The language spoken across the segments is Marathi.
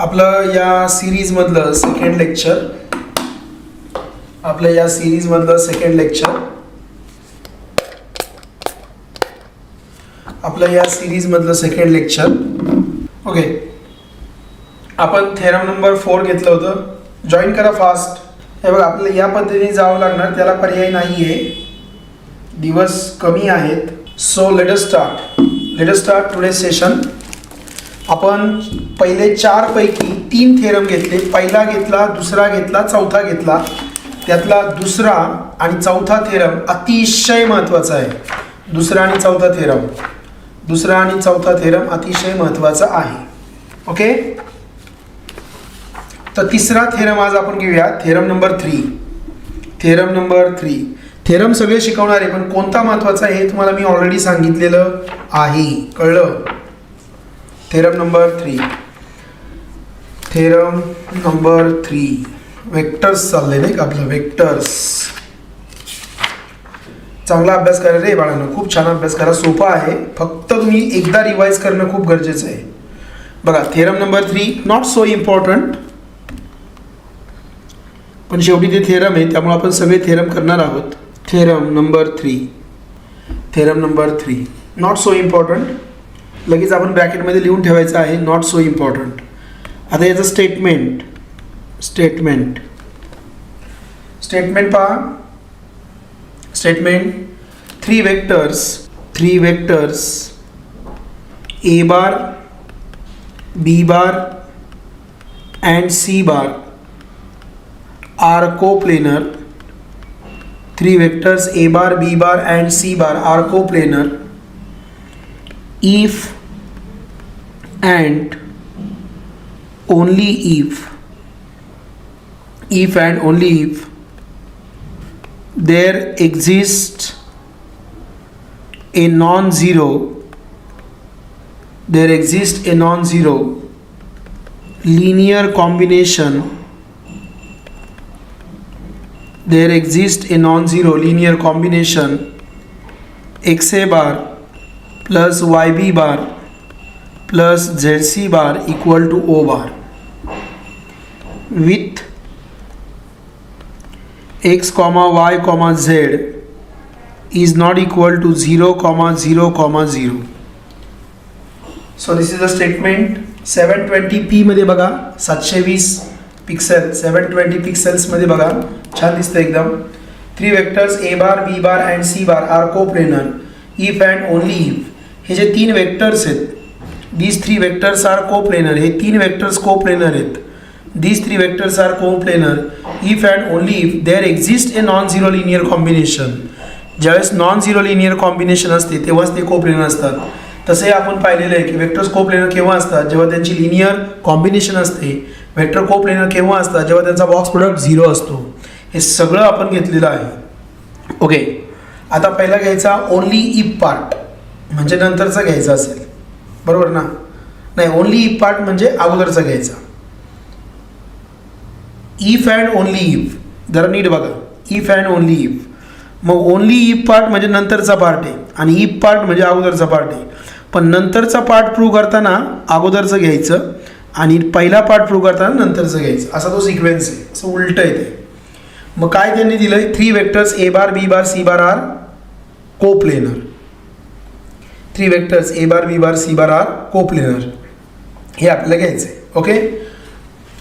आपलं या सिरीजमधलं सेकंड लेक्चर ओके. आपण थेरम नंबर 4 घेतलं होतं. जॉईन करा फास्ट. हे बघा, आपल्याला या पद्धतीने जावं लागणार, त्याला पर्याय नाही आहे, दिवस कमी आहेत. So let us start today session. आपण पहिले 4 पैकी 3 थेरम घेतले. पहिला घेतला, दुसरा घेतला, चौथा घेतला. त्यातला दुसरा आणि चौथा थेरम अतिशय महत्त्वाचा आहे. दुसरा आणि चौथा थेरम अतिशय महत्त्वाचा आहे. ओके. तर तिसरा थेरम आज आपण घेऊया, थेरम नंबर 3. थेरम सगळे शिकवणार आहे, पण कोणता महत्त्वाचा आहे हे तुम्हाला मी ऑलरेडी सांगितलेलं आहे. कळलं? थेरम नंबर 3 वेक्टर्स चालले नाही का आपलं, वेक्टर्स. चांगला अभ्यास करा रे बाळांनो, खूप छान अभ्यास करा, सोपा आहे. फक्त तुम्ही एकदा रिवाइज करणं खूप गरजेचं आहे. बघा, theorem number 3 not so important, पण शेवटी ते थेरम आहे, त्यामुळे आपण सगळे थेरम करणार आहोत. Theorem number 3 not so important. लगेच आपण ब्रॅकेटमध्ये लिहून ठेवायचं आहे, नॉट सो इम्पॉर्टंट. आता याचं स्टेटमेंट पहा. Statement 3 vectors A bar, B bar and C bar are coplanar. 3 vectors A bar, B bar and C bar are coplanar if and only if there exists a non-zero linear combination XA bar plus YB bar plus ZC bar equal to O bar with X, Y, Z is not equal to 0, 0. So this is the statement. 720p मध्ये बघा, 720 पिक्सेल, 720 पिक्सेल्स मध्ये बघा, छान दिसतं एकदम. 3 vectors A bar, B bar and C bar are coplanar if and only if. हे जे 3 वेक्टर्स आहेत, these 3 vectors are coplanar. हे 3 वेक्टर्स कोप्लेनर आहेत. These 3 vectors are coplanar if and only if there exists a non-zero linear combination. ज्यावेळेस नॉन-झिरो लिनियर कॉम्बिनेशन असते तेव्हाच ते कोप्लेनर असतात. तसे आपण पाहिलेलं आहे की वेक्टर्स कोप्लेनर केव्हा असतात, जेव्हा त्यांची लिनियर कॉम्बिनेशन असते. वेक्टर कोप्लेनर केव्हा असतात, जेव्हा त्यांचा बॉक्स प्रोडक्ट 0 असतो. हे सगळं आपण घेतलेलं आहे. ओके. आता पहिला घ्यायचा ओनली इफ पार्ट, म्हणजे नंतरचा घ्यायचा असेल, बरोबर ना? नाही, ओनली इफ पार्ट म्हणजे अगोदरचा घ्यायचा. इफ अँड ओनली इफ, जरा नीट बघा. इफ अँड ओनली इफ, मग ओनली इफ पार्ट म्हणजे नंतरचा पार्ट आहे आणि इफ पार्ट म्हणजे अगोदरचा पार्ट आहे. पण नंतरचा पार्ट प्रूव्ह करताना अगोदरचं घ्यायचं आणि पहिला पार्ट प्रूव्ह करताना नंतरचं घ्यायचं, असा तो सिक्वेन्स आहे. असं उलटं आहे ते. मग काय त्यांनी दिलं आहे, 3 vectors A bar, B bar, C bar are coplanar. 3 vectors A bar, B bar, C bar are coplanar, हे आपल्याला घ्यायचं आहे. ओके.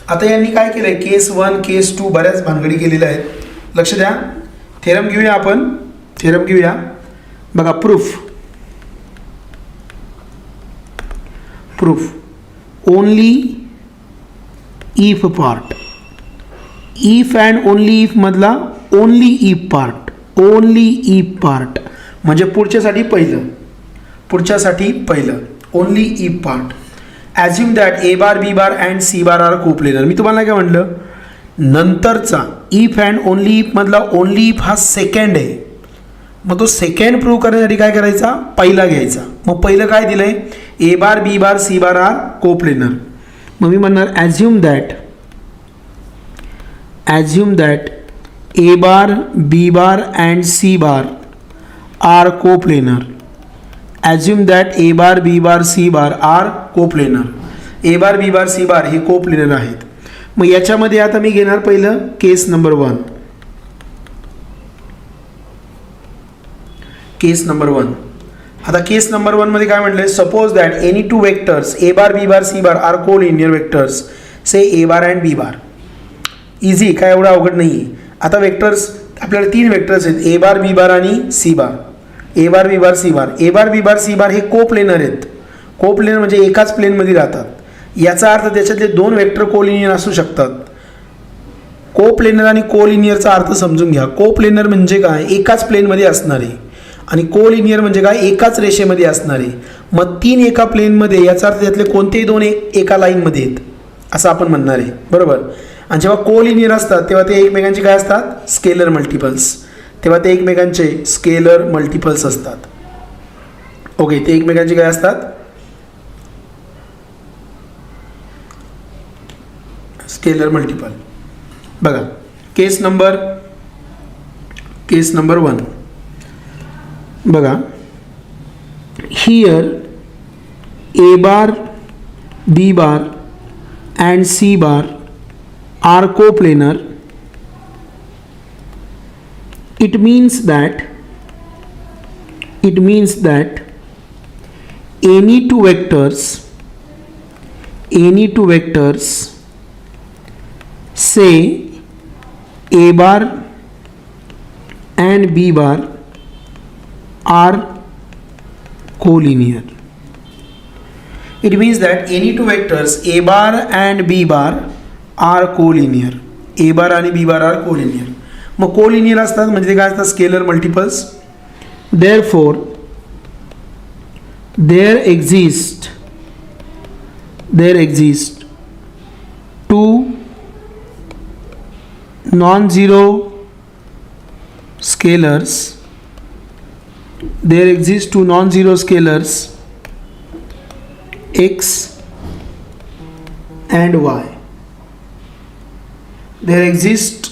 आता यांनी काय केलं आहे, केस 1, केस 2 बऱ्याच भानगडी केलेल्या आहेत. लक्ष द्या. थेरम घेऊया आपण. बघा, proof only if part. If and only if मधला ओनली इफ पार्ट म्हणजे पुढच्यासाठी पहिलं only if part. Assume that A bar, B bar and C bar are coplanar. मी तुम्हाला काय म्हटलं, नंतरचा इफ अँड ओनली इफ मधला ओनली इफ हा सेकंड आहे. मग तो सेकंड प्रूव्ह करण्यासाठी काय करायचा, पहिला घ्यायचा. मग पहिलं काय दिलंय, A bar, B bar, C bar are coplanar. मग मी म्हणणार assume that A bar, B bar and C bar are coplanar. Assume that A bar, B bar, C bar are coplanar. A bar B bar C bar हे कोप्लेनर आहेत. मग याच्यामध्ये आता मी घेणार पहिलं केस नंबर 1. केस नंबर 1. आता केस नंबर 1 मध्ये काय म्हटलंय, suppose that any two vectors A bar B bar C bar are collinear vectors say A bar and B bar. Easy, काय एवढं अवघड नाही आहे. आता वेक्टर्स आपल्याला 3 वेक्टर्स आहेत, ए बार बी बार आणि C bar. A bar B bar C bar, A bar B bar C bar हे कोप्लेनर आहेत. कोप्लेनर म्हणजे एकाच प्लेनमध्ये राहतात. याचा अर्थ त्याच्यातले 2 वेक्टर कोलिनियर असू शकतात. कोप्लेनर आणि कोलिनियरचा अर्थ समजून घ्या. कोप्लेनर म्हणजे काय, एकाच प्लेनमध्ये असणारे, आणि कोलिनियर म्हणजे काय, एकाच रेषेमध्ये असणारे. मग 3 एका प्लेनमध्ये, याचा अर्थ त्यातले कोणतेही 2 एका लाईनमध्ये आहेत असं आपण म्हणणार आहे, बरोबर. आणि जेव्हा कोलिनियर असतात तेव्हा ते एकमेकांचे काय असतात, स्केलर मल्टिपल्स. तेव्हा ते एकमेकांचे स्केलर मल्टिपल्स असतात. ओके, ते एकमेकांचे काय असतात, स्केलर मल्टिपल. बघा केस नंबर 1 बघा. Here A bar B bar and C bar are coplanar. It means that any two vectors say a bar and b bar are collinear. It means that any two vectors a bar and b bar are collinear. a bar आणि b bar are collinear. मग कोलिनियर असतात म्हणजे काय असतात, scalar multiples. Therefore there exist 2 non-zero scalars. There exist 2 non-zero scalars x and y. There exist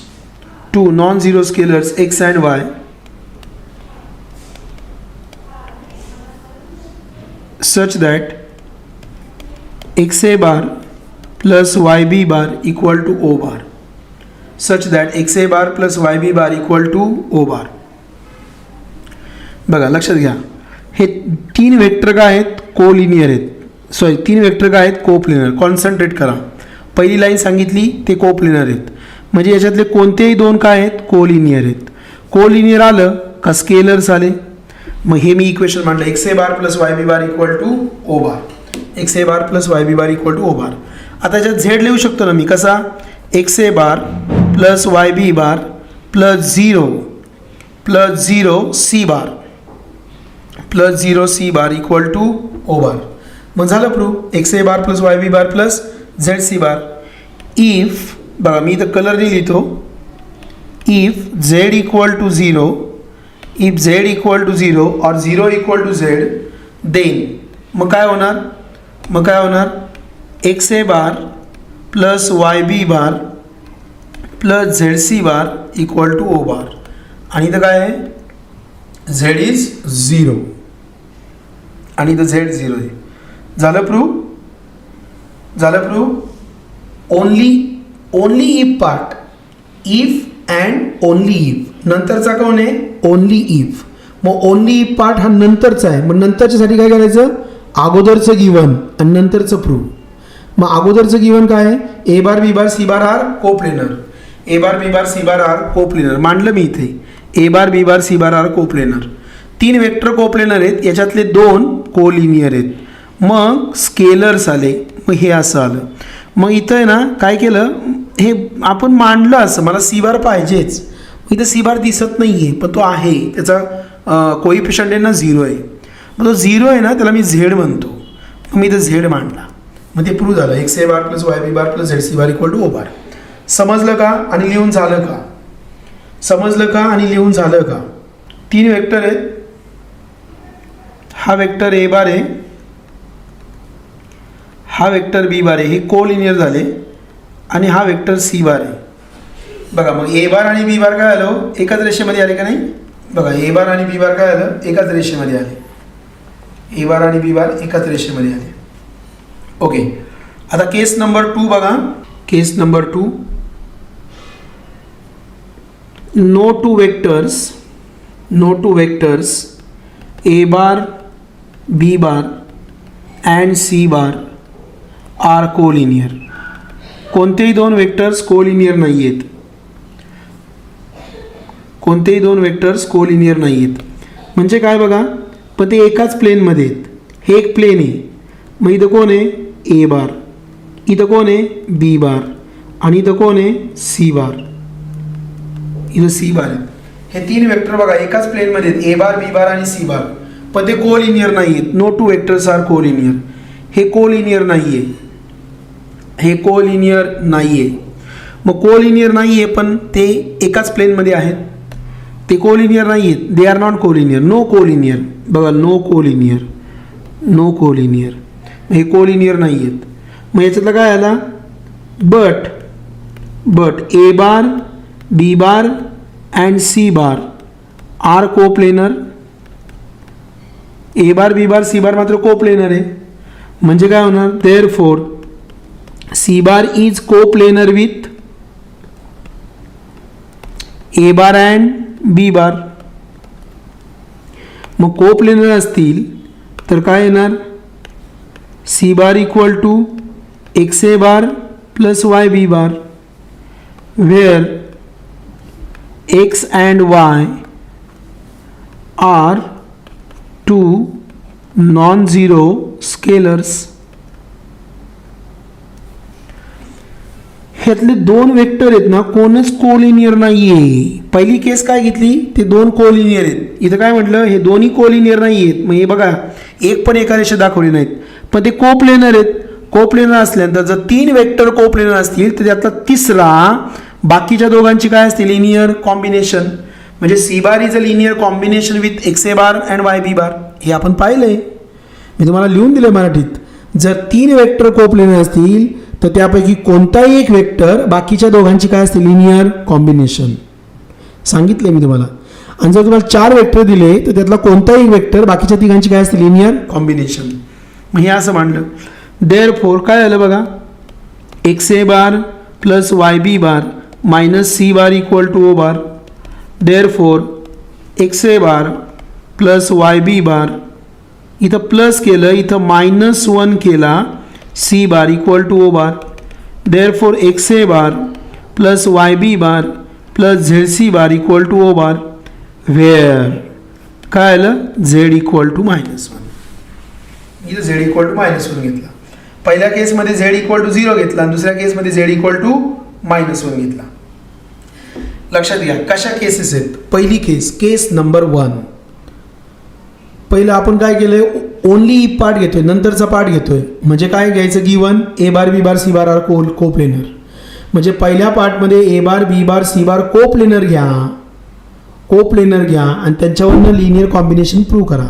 2 non-zero scalars x and y such that xa bar plus yb bar equal to o bar. Such that xa bar plus yb bar equal to o bar. बघा लक्षात घ्या, हे 3 वेक्टर काय आहेत, कोलिनियर आहेत. 3 वेक्टर काय आहेत, कोप्लेनर. कॉन्सन्ट्रेट करा, पहिली लाईन सांगितली ते कोप्लेनर आहेत, म्हणजे याच्यातले कोणतेही 2 काय आहेत, कोलिनियर आहेत. कोलिनियर आलं का स्केलर्स आले. मग हे मी इक्वेशन मांडलं, X A bar plus Y B bar equal to O bar. X A bar plus Y B bar equal to O bar. आता याच्यात झेड लिहू शकतो ना मी, कसा, X A bar plus Y B bar plus 0 C bar plus 0 C bar equal to O bar. मग झालं proof, X A bar plus Y B bar plus Z C bar. If, बघा मी इथं कलर नाही लिहितो, if Z equal to 0, if Z equal to 0 और 0 इक्वल टू झेड, देन मग काय होणार, X A bar plus Y B bar plus Z C bar equal to O bar. आणि इथं काय आहे, झेड इज 0 आणि इथं झेड 0 आहे. झालं proof. Only if part, if and only if. नंतरचा कोण आहे, ओनली इफ. मग ओनली इफ पार्ट हा नंतरचा आहे. मग नंतरच्यासाठी काय करायचं, अगोदरचं गिवन आणि नंतरचं प्रूफ. मग अगोदरचं गिवन काय आहे, A bar B bar C bar are coplanar. A bar B bar C bar are coplanar मांडलं मी इथे. ए bar B bar C bar are coplanar. 3 vector coplanar आहेत, याच्यातले 2 कोलिनियर आहेत. मग स्केलर्स आले, मग हे असं आलं. मग इथं आहे ना काय केलं, हे आपण मांडलं असं, मला सी बार पाहिजेच. इथं सी बार दिसत नाही आहे, पण तो आहे, त्याचा कोइफिशियंट आहे ना 0 आहे. मग तो 0 आहे ना, त्याला मी झेड म्हणतो. मग मी इथं झेड मांडला, मग ते प्रूव्ह झालं, X A bar plus Y B bar plus Z C bar equal to O bar. समजलं का आणि लिहून झालं का, 3 वेक्टर आहेत. हा वेक्टर ए बार आहे, हा वेक्टर बी बार आहे, हे कोलिनियर झाले. आणि हा वेक्टर सी बार आहे. बघा मग ए बार आणि बी बार काय आलं, एकाच रेषेमध्ये आले का नाही. बघा ए बार आणि बी बार काय आलं, एकाच रेषेमध्ये आले. ए बार आणि बी बार एकाच रेषेमध्ये आले. ओके, आता केस नंबर 2 बघा. Case number 2, no two vectors A bar B bar and C bar are collinear. कोणतेही दोन वेक्टर्स कोलिनियर नाही आहेत. कोणतेही दोन वेक्टर्स कोलिनियर नाही आहेत म्हणजे काय बघा, पण ते एकाच प्लेनमध्ये आहेत. हे एक प्लेन आहे, मग इथं कोण आहे ए बार, इथं कोण आहे बी बार आणि इथं कोण आहे सी बार. इथं सी बार आहे. हे तीन वेक्टर बघा एकाच प्लेनमध्ये आहेत, ए बार बी बार आणि सी बार, पण ते कोलिनियर नाही आहेत. No two vectors are collinear. हे कोलिनियर नाही आहे, हे कोलिनियर नाही आहे. मग कोलिनियर नाही आहे पण ते एकाच प्लेनमध्ये आहेत, ते कोलिनियर नाही आहेत. They are not collinear. No collinear बघा, नो कोलिनियर, नो कोलिनियर. हे कोलिनियर नाही आहेत. मग याच्यातलं काय आला, but A bar B bar and C bar are coplanar. A bar B bar C bar मात्र कोप्लेनर आहे. म्हणजे काय होणार, therefore C bar is coplanar with A bar and B bar. मग कोप्लेनर असतील तर काय येणार, C bar equal to X A bar plus Y B bar, where X and Y are two non zero scalars. ह्यातले दोन वेक्टर आहेत ना, कोणच कोलिनियर नाही आहे. पहिली केस काय घेतली, ते दोन कोलिनियर आहेत. इथं काय म्हटलं, हे दोन्ही कोलिनियर नाही आहेत. मग हे बघा एक पण एका रेषा दाखवली नाहीत, पण ते कोप्लेनर आहेत. कोप्लेनर असल्यानंतर जर तीन वेक्टर कोप्लेनर असतील तर त्यातला तिसरा बाकीच्या दोघांची काय असते, लिनियर कॉम्बिनेशन. म्हणजे C bar is a linear combination with X A bar and Y B bar. हे आपण पाहिलंय, मी तुम्हाला लिहून दिलं मराठीत. जर तीन वेक्टर कोप्लेनर असतील तर त्यापैकी कोणताही एक वेक्टर बाकीच्या दोघांची काय असते, लिनियर कॉम्बिनेशन. सांगितले मी तुम्हाला. आणि जर तुम्हाला चार वेक्टर दिले तर त्यातला कोणताही एक वेक्टर बाकीच्या तिघांची काय असते, लिनियर कॉम्बिनेशन. मग हे असं मांडलं. देअरफॉर काय झालं बघा, X A bar plus Y B bar minus C bar equal to O bar. Therefore X A bar plus Y B bar, इथं प्लस केलं, इथं -1 केला, C bar equal to O bar. Therefore X A bar plus Y B bar plus Z C bar equal to O bar, where काय आलं, झेड इक्वल टू -1. इथं झेड इक्वल टू -1 घेतला. पहिल्या केसमध्ये झेड इक्वल टू 0 घेतला आणि दुसऱ्या केसमध्ये झेड इक्वल टू -1 घेतला. लक्षात घ्या कशा केसेस आहेत. पहिली केस नंबर 1. पहिलं आपण काय केलंय, ओनली इफ पार्ट घेतोय, नंतरचा पार्ट घेतोय. म्हणजे काय घ्यायचं, given A bar B bar C bar are coplanar. म्हणजे पहिल्या पार्टमध्ये ए बार बी बार सी बार कोप्लेनर घ्या आणि त्यांच्यावरनं लिनियर कॉम्बिनेशन प्रूव्ह करा.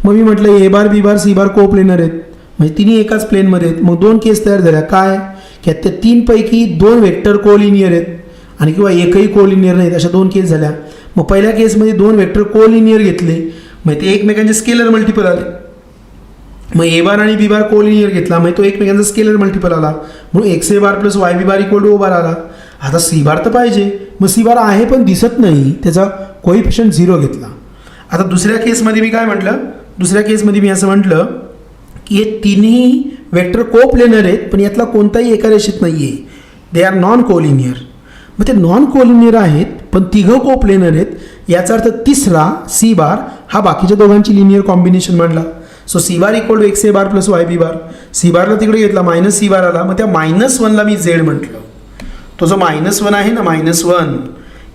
मग मी म्हटलं ए बार बी बार सी बार कोप्लेनर आहेत, म्हणजे तिन्ही एकाच प्लेनमध्ये आहेत. मग दोन केस तयार झाल्या. काय की त्या तीनपैकी दोन वेक्टर कोलिनियर आहेत आणि किंवा एकही कोलिनियर नाहीत, अशा दोन केस झाल्या. मग पहिल्या केसमध्ये दोन वेक्टर कोलिनियर घेतले, मग ते एकमेकांचे स्केलर मल्टिपल आले. मग ए बार आणि बी बार कोलिनियर घेतला, मग तो एकमेकांचा स्केलर मल्टिपल आला, म्हणून X A bar plus Y B bar equal to O bar आला. आता सी बार तर पाहिजे, मग सी बार आहे पण दिसत नाही, त्याचा कोइफिशियंट 0 घेतला. आता दुसऱ्या केसमध्ये मी काय म्हटलं, दुसऱ्या केसमध्ये मी असं म्हटलं की हे तिन्ही वेक्टर कोप्लेनर आहेत पण यातला कोणताही एका रेषेत नाही आहे. They are non collinear. मग ते नॉन कोलिनियर आहेत पण तिघं कोप्लेनर आहेत, याचा अर्थ तिसरा सी बार हा बाकीच्या दोघांची लिनियर कॉम्बिनेशन मांडला. So C bar equal to X A bar plus Y B bar. C बारला तिकडे घेतला, मायनस सी बार आला, मग त्या -1ला मी झेड म्हटलं. तो जो -1 आहे ना, -1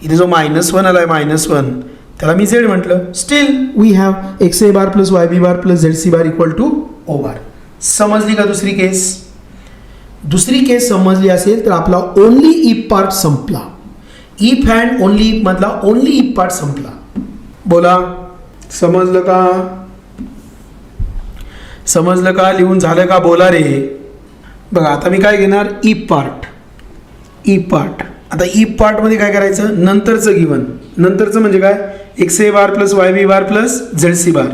इथे जो -1 आला आहे, -1 त्याला मी झेड म्हटलं. Still we have X A bar plus Y B bar plus Z C bar equal to O bar. समजली का दुसरी केस? दुसरी केस समजली असेल तर आपला ओनली इफ पार्ट संपला. इफ अँड ओनली इफ मधला ओनली इफ पार्ट संपला. बोला, समजलं का? समजलं का? लिहून झालं का? बोला रे. बघा आता मी काय घेणार, इफ पार्ट. आता इफ पार्टमध्ये काय करायचं, नंतरचं गिवन. नंतरचं म्हणजे काय, X A bar plus Y B bar plus Z C bar,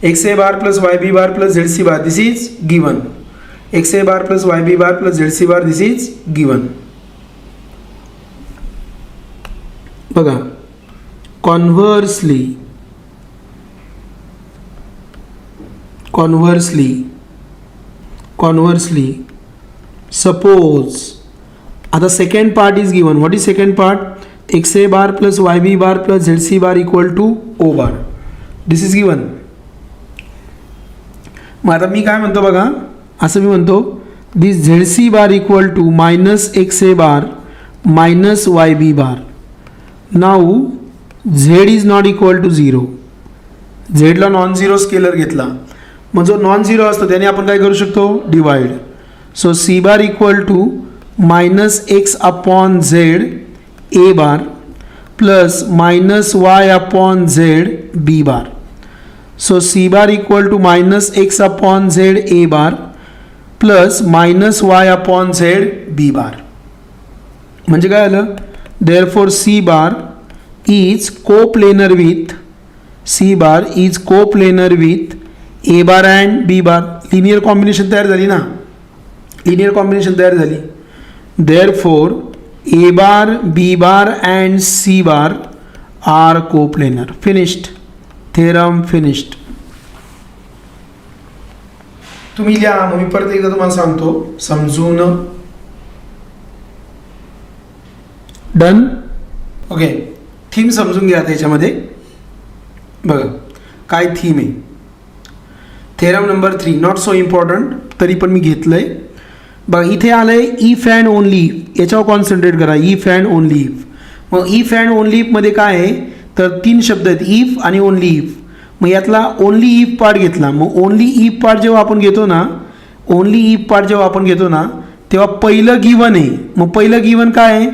X A bar plus Y B bar plus Z C bar, this is given. X A bar plus Y B bar plus Z C bar this is given. बघा कॉन्व्हर्सली सपोज आता second part is given. What is second part? X A bar plus Y B bar plus Z C bar equal to O bar. This is given. मग आता मी काय म्हणतो बघा, असं मी म्हणतो this Z C bar equal to minus X A bar minus Y B bar. Now Z is not equal to zero. झेडला नॉन झिरो स्केलर घेतला, मग जो नॉन झिरो असतो त्याने आपण काय करू शकतो? Divide. So C bar equal to minus X upon Z A bar plus minus Y upon Z B bar. So C bar equal to minus X upon Z A bar plus minus Y upon Z B bar. म्हणजे काय आलं? Therefore C bar is coplanar with A bar and B bar. Linear combination तयार झाली ना, लिनियर कॉम्बिनेशन तयार झाली. Therefore A bar B bar and C bar are coplanar. Finished. Theorem finished. तुम्ही लिहा, मग मी परत एकदा तुम्हाला सांगतो समजून. डन. ओके, थीम समजून घ्या. त्याच्यामध्ये बघा काय थीम आहे. Theorem number 3 not so important, तरी पण मी घेतलं आहे. बघा इथे आलं आहे इफ अँड ओनली इफ. याच्यावर कॉन्सन्ट्रेट करा. If and only if. मग इफ अँड ओनली इफमध्ये काय आहे तर 3 शब्द आहेत, इफ आणि ओनली इफ. मग यातला ओनली इफ पार्ट घेतला. मग ओनली इफ पार्ट जेव्हा आपण घेतो ना, तेव्हा पहिलं गिवन आहे. मग पहिलं गिवन काय आहे?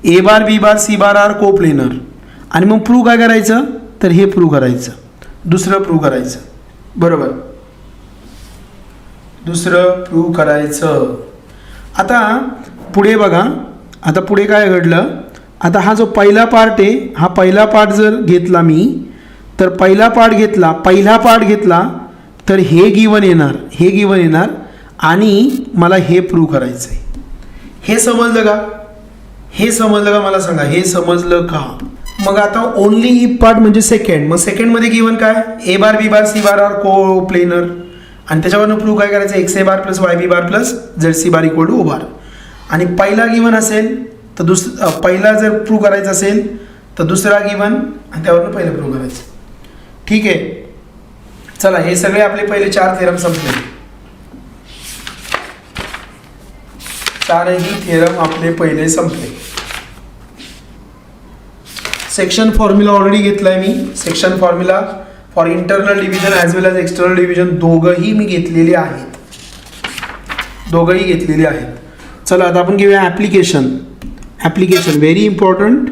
A bar B bar C bar are coplanar. आणि मग प्रूव्ह काय करायचं तर हे प्रूव्ह करायचं, दुसरं प्रूव्ह करायचं. बरोबर, दुसरं प्रूव्ह करायचं. आता पुढे बघा, आता पुढे काय घडलं. आता हा जो पहिला पार्ट आहे, हा पहिला पार्ट जर घेतला मी तर पहिला पार्ट घेतला तर हे गिवन येणार आणि मला हे प्रूव्ह करायचं आहे. हे समजलं का? मला सांगा, हे समजलं का? मग आता ओनली इफ पार्ट म्हणजे सेकंड. मग सेकंडमध्ये गिवन काय? A bar B bar C bar are coplanar. आणि त्याच्यावरनं प्रूव्ह काय करायचं? X A bar plus Y B bar plus Z C bar equal to O bar. आणि पहिला गिवन असेल तर पहिला जर प्रूव्ह करायचा असेल तर दुसरा गिवन आणि त्यावरनं पहिलं प्रूव्ह करायचं. ठीक आहे, चला हे सगळे आपले पहिले 4 थेरम संपले. 4ही थेरम आपले पहिले संपले. सेक्शन फॉर्म्युला ऑलरेडी घेतलाय मी. Section formula for internal division as well as external division दोघंही मी घेतलेले आहेत. चला आता आपण घेऊया application. Very important.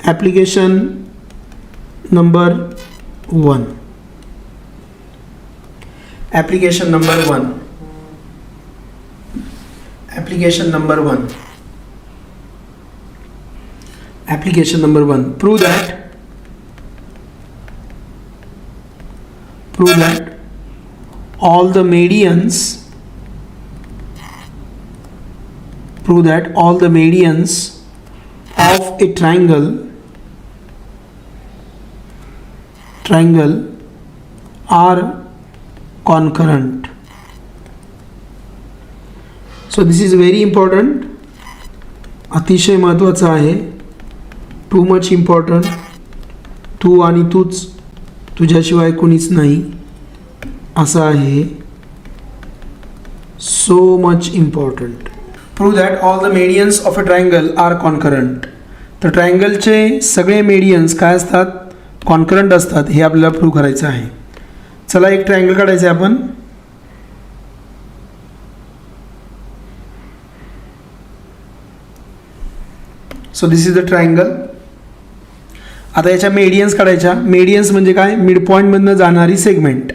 Application number 1. Application number 1. Prove that all the medians of a triangle are concurrent. So this is very important. अतिशय महत्त्वाचं आहे. Too much important. तू आणि तूच, तुझ्याशिवाय कोणीच नाही असं आहे. So much important. Prove that all the medians of a triangle are concurrent. तर ट्रायंगलचे सगळे मेडियन्स काय असतात? कॉन्करंट असतात. हे आपल्याला प्रूव्ह करायचं आहे. चला एक ट्रायंगल काढायचं आहे आपण. So this is the triangle. आता याच्या मेडियन्स काढायच्या. मेडियन्स म्हणजे काय? मिड पॉईंटमधनं जाणारी सेगमेंट.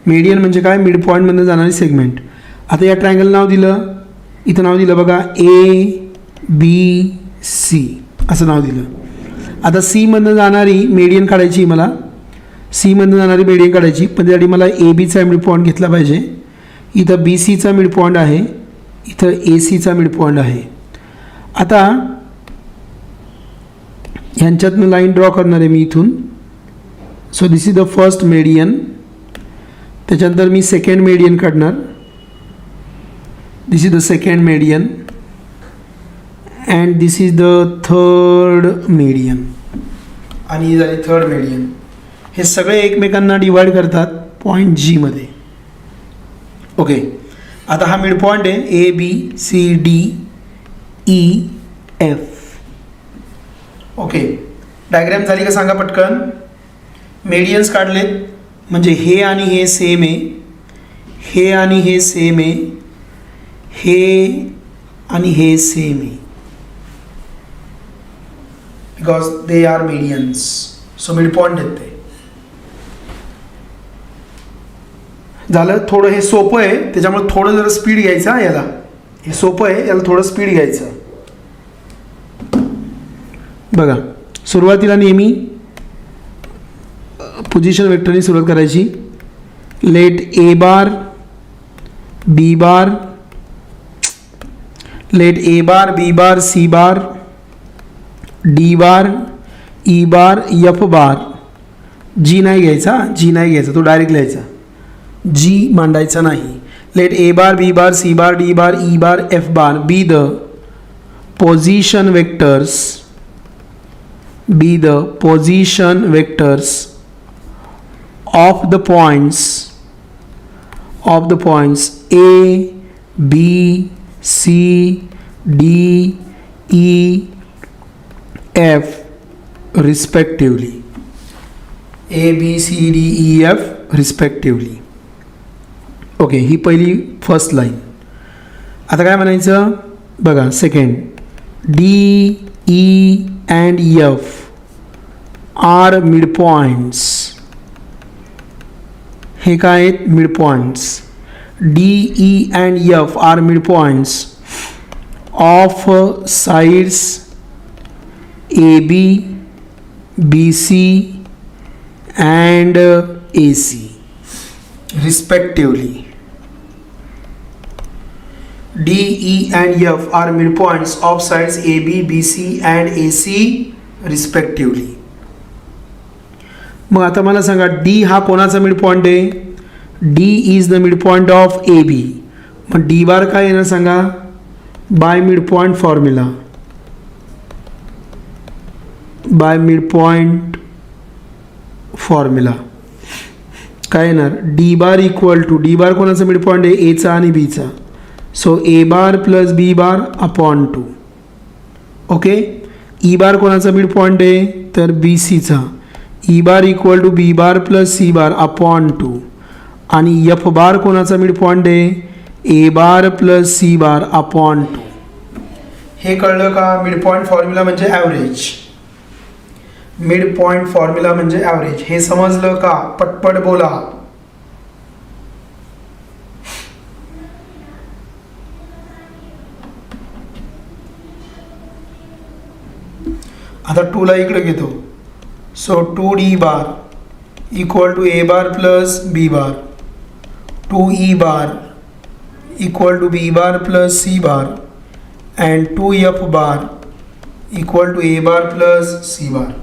मेडियन म्हणजे काय? मिड पॉईंटमधनं जाणारी सेगमेंट. आता या ट्रायंगल नाव दिलं, इथं नाव दिलं बघा ABC असं नाव दिलं. आता सी मधनं जाणारी मेडियन काढायची मला. सीमधून जाणारी मीडियन काढायची, पण त्यासाठी मला ए बीचा मिड पॉईंट घेतला पाहिजे. इथं बी सीचा मिड पॉईंट आहे, इथं ए सीचा मिड पॉईंट आहे. आता ह्यांच्यातनं लाईन ड्रॉ करणार आहे मी इथून. So this is the first median. त्याच्यानंतर मी सेकंड मेडियन काढणार. This is the second median and this is the third median. आणि ही झाली थर्ड मेडियन. हे सगळे एकमेकांना डिवाइड करतात पॉईंट जी मध्ये. ओके, आता हा मिड पॉईंट आहे A B C D E F. Okay, diagram झाली का सांगा पटकन. मेडियन्स काढलेत म्हणजे हे आणि हे सेम आहे, हे आणि हे सेम आहे, हे आणि हे सेम आहे, because they are medians. So mid point आहेत ते. झालं. थोडं हे सोपं आहे त्याच्यामुळे थोडं जरा स्पीड घ्यायचं. याला हे सोपं आहे, याला थोडं स्पीड घ्यायचं. बघा, सुरुवातीला नेहमी पोझिशन वेक्टरनी सुरुवात करायची. Late A bar B bar, let A bar B bar C bar D bar E bar F बार. जी नाही घ्यायचा, जी नाही घ्यायचा, तो डायरेक्ट लिहायचा, जी मांडायचा नाही. Let A bar B bar C bar D bar E bar F bar be the position vectors, be the position vectors of the points A, B, C, D, E, F respectively. A, B, C, D, E, F respectively. Okay, ही पहिली फर्स्ट लाईन. आता काय म्हणायचं बघा. Second, D, E and F are midpoints. हे काय आहेत midpoints. D, E and F are midpoints of sides AB, BC and AC respectively. D, E and F are midpoints of sides AB, BC and AC respectively. मग आता मला सांगा D हा कोणाचा मिड पॉईंट आहे. D is the mid point of AB. मग D बार काय येणार सांगा. By mid point formula, by mid point formula काय येणार. D bar equal to, D bar कोणाचा मिड पॉईंट आहे A चा आणि B चा. So A bar plus B bar upon 2. Okay, E bar कोणाचा मिड पॉईंट आहे तर बी सीचा. E bar equal to B bar plus C bar upon 2. आणि एफ बार कोणाचा मिड पॉईंट आहे A bar plus C bar upon 2. हे कळलं का. मिड पॉईंट फॉर्म्युला म्हणजे ॲव्हरेज. मिड पॉईंट फॉर्म्युला म्हणजे ॲव्हरेज. हे समजलं का. पटपट बोला. आता 2 ला इकडे घेतो. So 2D bar equal to A bar plus B bar, 2E bar equal to B bar plus C bar and 2F bar equal to A bar plus C bar.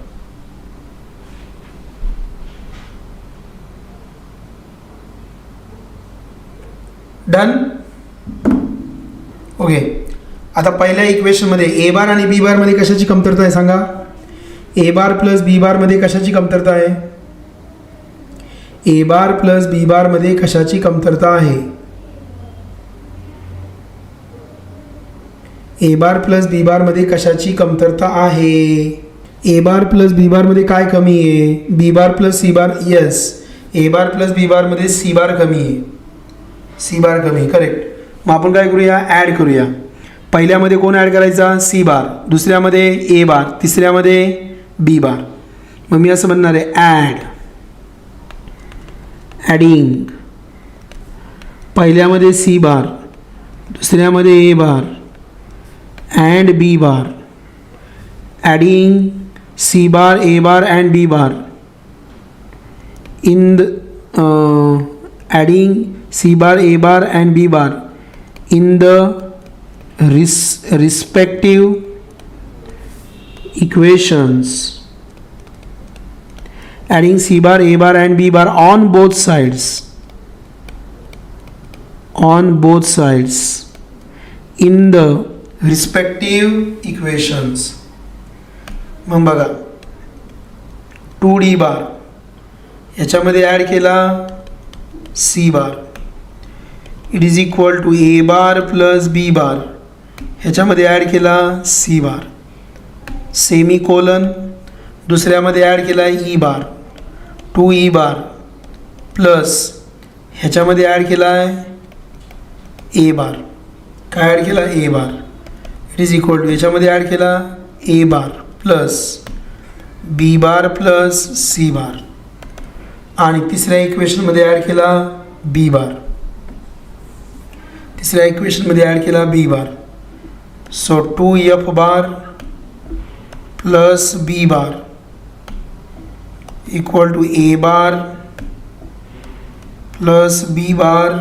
Done. Okay, आता पहिल्या इक्वेशनमध्ये ए बार आणि बी बारमध्ये कशाची कमतरता आहे सांगा. ए बार प्लस बी बारमध्ये कशाची कमतरता आहे. ए बार प्लस बी बारमध्ये कशाची कमतरता आहे. ए बार प्लस बी बारमध्ये कशाची कमतरता आहे. ए बार प्लस बी बारमध्ये काय कमी आहे. बी बार प्लस सी बार. यस, ए बार प्लस बी बारमध्ये सी बार कमी आहे. सी बार कमी, करेक्ट. मग आपण काय करूया, ॲड करूया. पहिल्यामध्ये कोण ॲड करायचा सी बार, दुसऱ्यामध्ये ए बार, तिसऱ्यामध्ये बी बार. मग मी असं म्हणणार आहे ॲड, ॲडिंग. पहिल्यामध्ये सी बार, दुसऱ्यामध्ये A bar and B bar. Adding C bar, A bar and B bar in the adding C bar, A bar and B bar in the respective equations, adding C bar, A bar and B bar on both sides in the respective equations. मग बघा 2D बार याच्यामध्ये ॲड केला C bar, it is equal to A bar plus B bar, ह्याच्यामध्ये ॲड केला C बार, सेमीकोलन, दुसऱ्यामध्ये ॲड केला E bar, 2E bar plus ह्याच्यामध्ये ॲड केला आहे A बार, काय ॲड केला A bar, it is equal to ह्याच्यामध्ये ॲड केला A bar plus B bar plus C bar आणि तिसऱ्या इक्वेशनमध्ये ॲड केला B बार, तिसऱ्या इक्वेशनमध्ये ॲड केला B bar. So 2F bar plus B bar equal to A bar plus B bar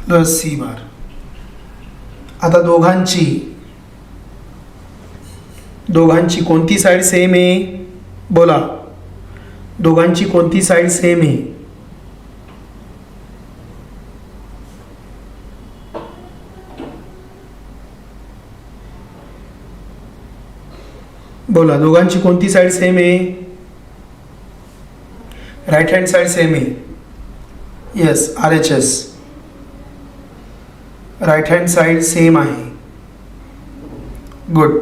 plus C bar. आता दोघांची कोणती साईड सेम आहे? बोला, दोघांची कोणती साईड सेम आहे? बोला, दोघांची कोणती साईड सेम आहे? राईट हँड साईड सेम आहे. Yes, RHS right hand side same आहे. गुड.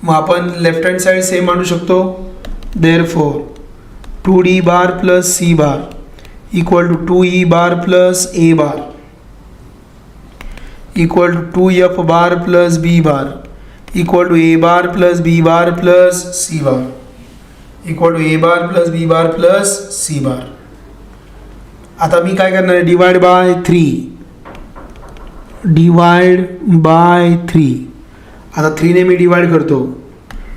मग आपण लेफ्ट हँड साईड सेम आणू शकतो. Therefore 2D bar plus C bar equal to 2E bar plus A bar equal to 2F bar plus B bar equal to A bar plus B bar plus C bar equal to A bar plus B bar plus C bar. आता मी काय करणार आहे? Divide by 3. Divide by 3. आता 3ने मी डिवाइड करतो.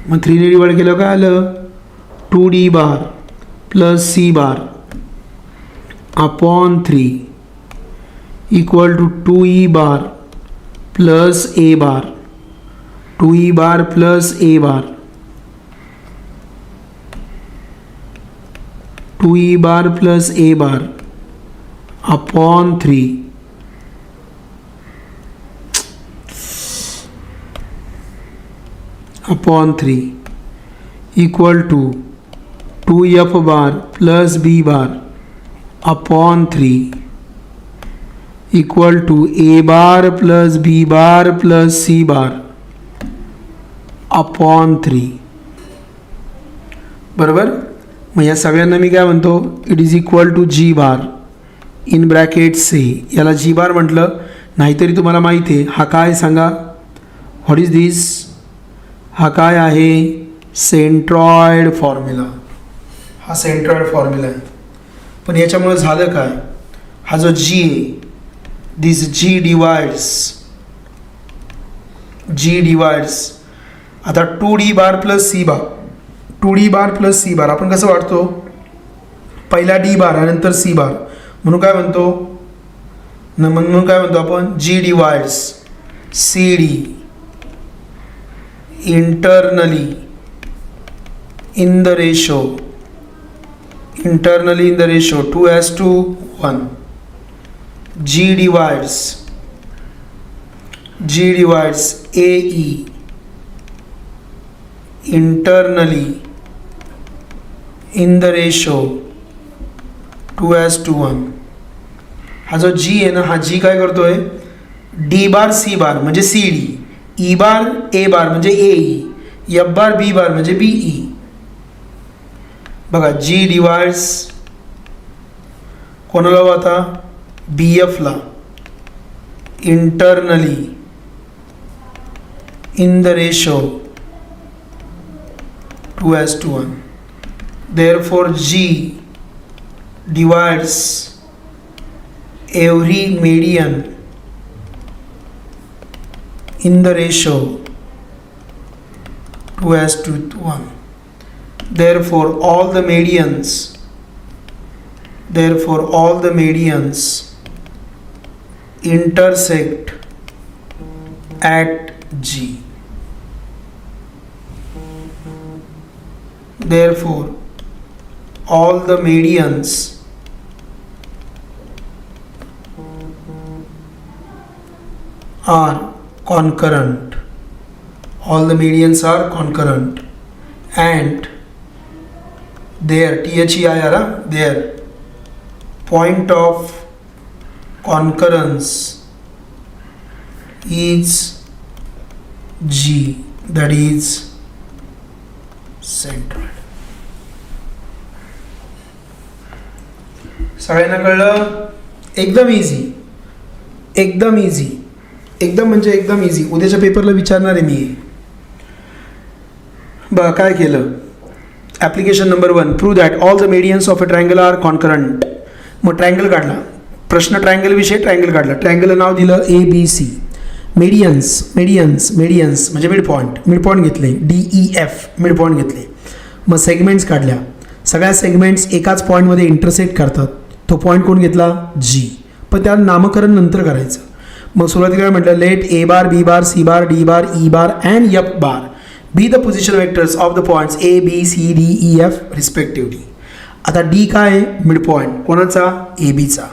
मग 3ने डिवाइड केलं काय आलं? 2D bar plus C bar upon 3 equal to 2E bar plus A bar, 2E bar plus A bar, 2E bar plus A bar upon 3 upon 3 equal to 2F bar plus B bar upon 3 equal to A bar plus B bar plus C bar upon 3. बरोबर. मग या सगळ्यांना मी काय म्हणतो? It is equal to G bar in bracket C. याला G बार म्हटलं, नाहीतरी तुम्हाला माहिती आहे हा काय सांगा? व्हॉट इज दिस? हा काय आहे? Centroid formula. हा सेंट्रॉइड फॉर्म्युला आहे. पण याच्यामुळे झालं काय? हा जो G आहे, दिस G डिवाइड्स. आता 2D बार प्लस C बार, 2D बार प्लस C बार आपण कसं वाटतो? पहिला D बार आणि नंतर C बार म्हणून काय म्हणतो? म्हणून काय म्हणतो आपण? G divides CD internally in the ratio 2:1. G divides AE internally in the ratio 2:1. हा जो G आहे ना, हा G काय करतोय? D बार C बार म्हणजे CD, E बार A बार म्हणजे AE, F बार B बार म्हणजे BE. बघा, G डिवाइड्स कोणाला होता? BF ला internally in the ratio 2:1. Therefore G divides every median in the ratio 2:1. Therefore all the medians therefore all the medians intersect at G. Therefore all the medians are concurrent. All the medians are concurrent, and their their point of concurrence is G, that is centroid. सगळ्यांना कळलं? एकदम इझी, एकदम इझी, एकदम म्हणजे एकदम इझी. उद्याच्या पेपरला विचारणार आहे मी. बघा काय केलं. Application number 1, prove that all the medians of a triangle are concurrent. मग ट्रायंगल काढला, प्रश्न ट्रायंगलविषयी ट्रायंगल काढला. ट्रायंगलला नाव दिलं ABC. मेडियन्स मेडियन्स मेडियन्स म्हणजे मिड पॉईंट घेतले, DEF मिड पॉईंट घेतले. मग सेगमेंट्स काढल्या, सगळ्या सेगमेंट्स एकाच पॉईंटमध्ये इंटरसेक्ट करतात. तो पॉईंट कोण घेतला? G. पण त्याला नामकरण नंतर करायचं. मग सुरुवातीला म्हटलं let A bar B bar C bar D bar E bar and F bar be the position vectors of the points A B C D E F respectively. आता D काय आहे? मिड पॉईंट कोणाचा? ABचा.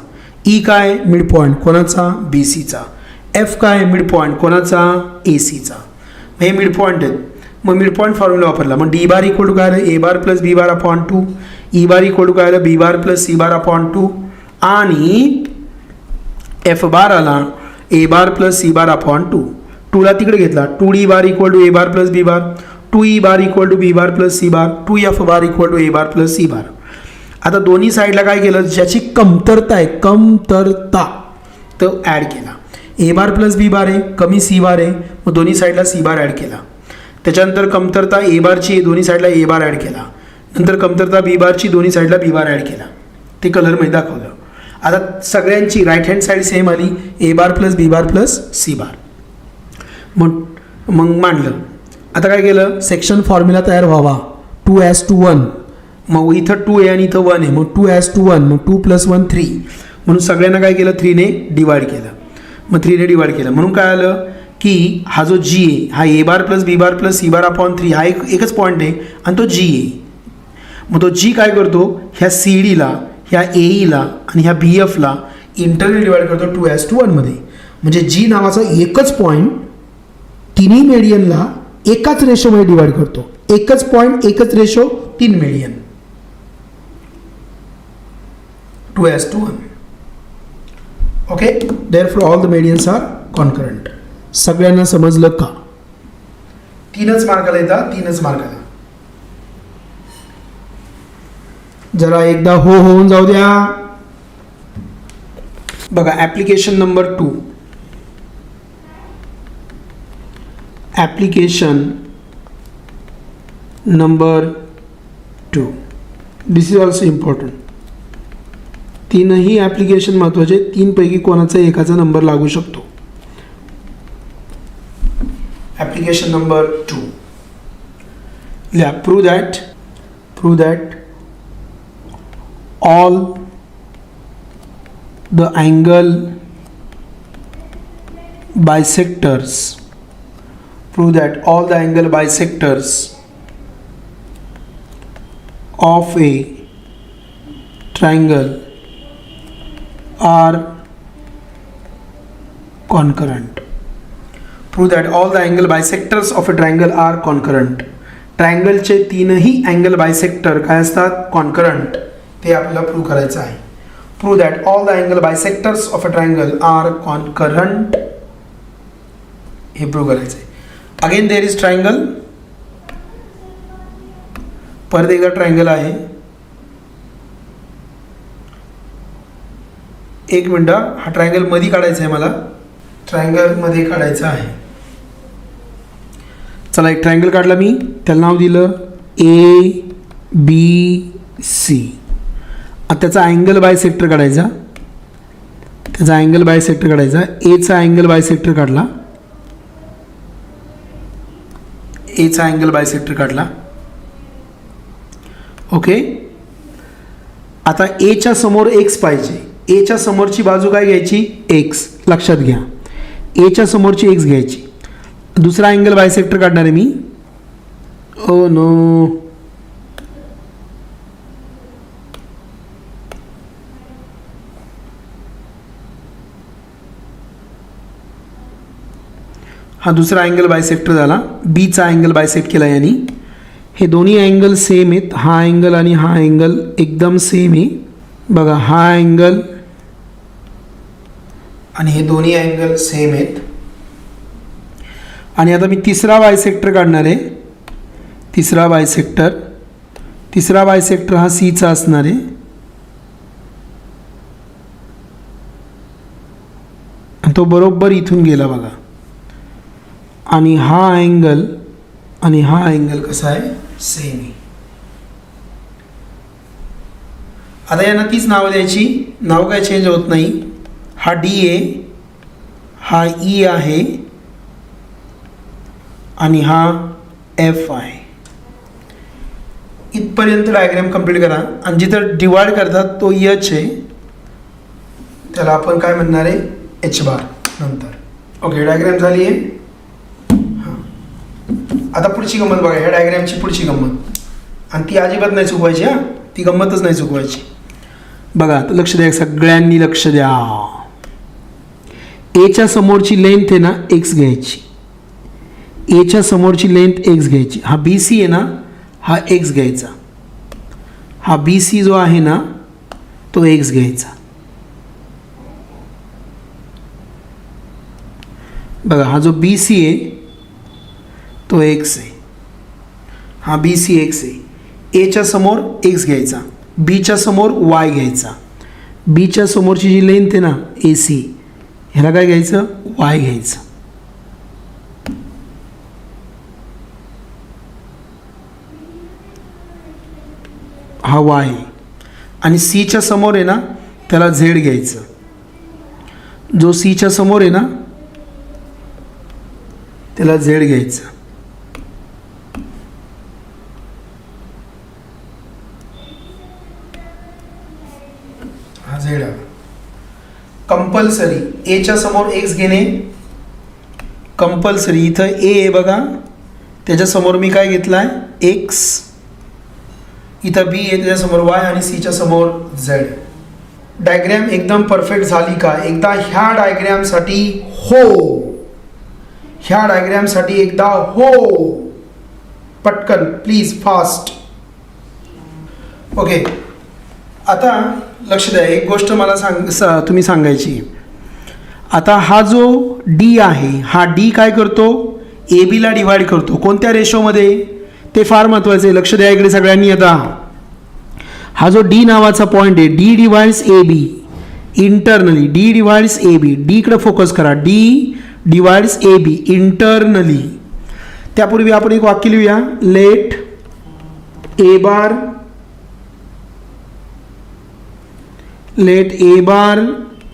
E काय? मिड पॉईंट कोणाचा? BCचा. F काय? मिड पॉईंट कोणाचा? ACचा. हे मिड पॉईंट आहेत. मग मिड पॉईंट फॉर्म्युला वापरला. मग D बार इक्वल टू काय आलं? A bar plus B bar upon 2. E bar equal to काय आलं? B bar plus C bar upon 2. आणि F बार आला A bar plus C bar upon 2. 2ला तिकडे घेतला. 2D bar equal to A bar plus B bar. 2E bar equal to B bar plus C bar. 2F bar equal to A bar plus C bar. आता दोन्ही साईडला काय केलं? ज्याची कमतरता आहे, कमतरता, तो ॲड केला. A बार प्लस B बार आहे, कमी C बार आहे, मग दोन्ही साईडला C बार ॲड केला. त्याच्यानंतर कमतरता A बारची, दोन्ही साईडला A बार ॲड केला. नंतर कमतरता B बारची, दोन्ही साईडला B बार ॲड केला. ते कलरमध्ये दाखवलं. आता सगळ्यांची राईट हँड साईड सेम आली, A bar plus B bar plus C बार. मग मांडलं. आता काय केलं? सेक्शन फॉर्म्युला तयार व्हावा. 2:1. मग इथं 2 आहे आणि इथं 1 आहे. मग 2:1. मग 2 + 1 3. म्हणून सगळ्यांना काय केलं? 3ने डिवाइड केलं. मग 3ने डिवाइड केलं. म्हणून काय आलं की हा जो G आहे हा A bar plus B bar plus C bar upon 3 हा एकच पॉईंट आहे आणि तो G आहे. मग तो G काय करतो? ह्या CDला, ह्या AEला आणि ह्या BFला इंटरने डिवाइड करतो 2:1 मध्ये. म्हणजे G नावाचा एकच पॉईंट तिन्ही मेडियनला एकाच रेशोमध्ये डिवाइड करतो. एकच पॉईंट, एकच ratio, 3 median. 2:1. Okay. Therefore all the medians are concurrent. सगळ्यांना समजलं का? 3च मार्काला येतात, 3च मार्काला. जरा एकदा हो होऊन जाऊ द्या. बघा application number 2. Application number 2. This is also important. तीनही ॲप्लिकेशन महत्त्वाचे. 3 पैकी कोणाचा एकाचा नंबर लागू शकतो. Application number 2. Prove that all the angle bisectors prove that all the angle bisectors of a triangle are concurrent. Prove that all the angle bisectors of a triangle are concurrent. ट्रायंगलचे तीनही अँगल बायसेक्टर काय असतात? कॉन्करंट. ते आपल्याला प्रूव्ह करायचं आहे. Prove that all the angle bisectors of a triangle are concurrent. हे प्रूव्ह करायचं आहे. Again there is triangle. परत एकदा ट्रायंगल आहे. एक मिनटं, हा ट्रायंगल मध्ये काढायचा आहे मला. ट्रायंगल मध्ये काढायचं आहे. चला एक ट्रायंगल काढला मी. त्याला नाव दिलं ABC. आता त्याचा अँगल बायसेक्टर काढायचा. त्याचा अँगल बायसेक्टर काढायचा. एचा अँगल बायसेक्टर काढला. एचा अँगल बायसेक्टर काढला. ओके. आता एच्या समोर एक्स पाहिजे. एच्या समोरची बाजू काय घ्यायची? एक्स. लक्षात घ्या, एच्या समोरची एक्स घ्यायची. दुसरा अँगल बायसेक्टर काढणार आहे मी. ओ नो, हा दुसरा अँगल बायसेक्टर झाला. बीचा अँगल बायसेक्ट केला यांनी. हे दोन्ही अँगल सेम आहेत. हा अँगल आणि हा अँगल एकदम सेम आहे बघा. हा अँगल आणि हे दोन्ही अँगल सेम आहेत. आणि आता मी तिसरा बायसेक्टर काढणार आहे. तिसरा बायसेक्टर हा सीचा असणार आहे. तो बरोबर इथून गेला बघा. आणि हा अँगल आणि हा अँगल कसा आहे? सेम आहे. आता यांना तीच नावं द्यायची. नाव काय चेंज होत नाही. हा डी आहे, हा ई आहे आणि हा एफ आहे. इथपर्यंत डायग्राम कंप्लीट करा. आणि जिथं डिवाइड करतात तो एच आहे, त्याला आपण काय म्हणणार आहे? एच बार नंतर. ओके, डायग्राम झाली आहे. आता पुढची गंमत बघा. ह्या डायग्रामची पुढची गंमत, आणि ती अजिबात नाही चुकवायची. हा, ती गंमतच नाही चुकवायची. बघा, लक्ष द्या, सगळ्यांनी लक्ष द्या. एच्या समोरची लेंथ आहे ना एक्स घ्यायची. एच्या समोरची लेंथ एक्स घ्यायची. हा बी सी आहे ना, हा एक्स घ्यायचा. हा बी सी जो आहे ना तो एक्स घ्यायचा. बघा, हा जो बी सी आहे तो एक्स आहे. हा बी सी एक्स आहे. एच्या समोर एक्स घ्यायचा, बीच्या समोर वाय घ्यायचा. बीच्या समोरची जी लेंथ आहे ना ए सी, ह्याला काय घ्यायचं? वाय घ्यायचं. हा वाय. आणि सीच्या समोर आहे ना त्याला झेड घ्यायचं. जो सीच्या समोर आहे ना त्याला झेड घ्यायचं. हा झेड. कंपल्सरी एच्या समोर एक्स घेणे कंपल्सरी. इथं ए आहे बघा, त्याच्यासमोर मी काय घेतलाय? एक्स. इथं बी आहे, त्याच्यासमोर वाय, आणि सीच्या समोर झेड. डायग्रॅम एकदम परफेक्ट झाली का? एकदा ह्या डायग्रॅमसाठी हो, ह्या डायग्रॅमसाठी एकदा हो, पटकन प्लीज, फास्ट. ओके, आता लक्ष द्या, एक गोष्ट मला तुम्ही सांगायची. आता हा जो डी आहे, हा डी काय करतो? ए बीला डिवाइड करतो. कोणत्या रेशोमध्ये? ते फार महत्त्वाचं आहे. लक्ष द्या इकडे सगळ्यांनी. आता हा जो डी नावाचा पॉईंट आहे, D divides A B internally. D divides A B. D कडे फोकस करा. D divides A B internally. त्यापूर्वी आपण एक वाक्य लिहूया. Let A bar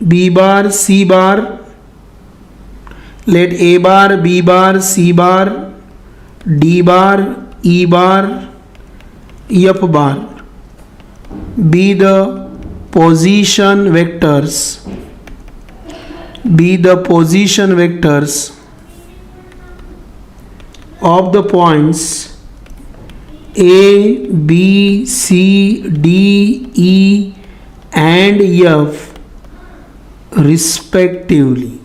B bar C bar. Let A bar B bar C bar D bar E bar F bar be the position vectors of the points A, B, C, D, E and F respectively.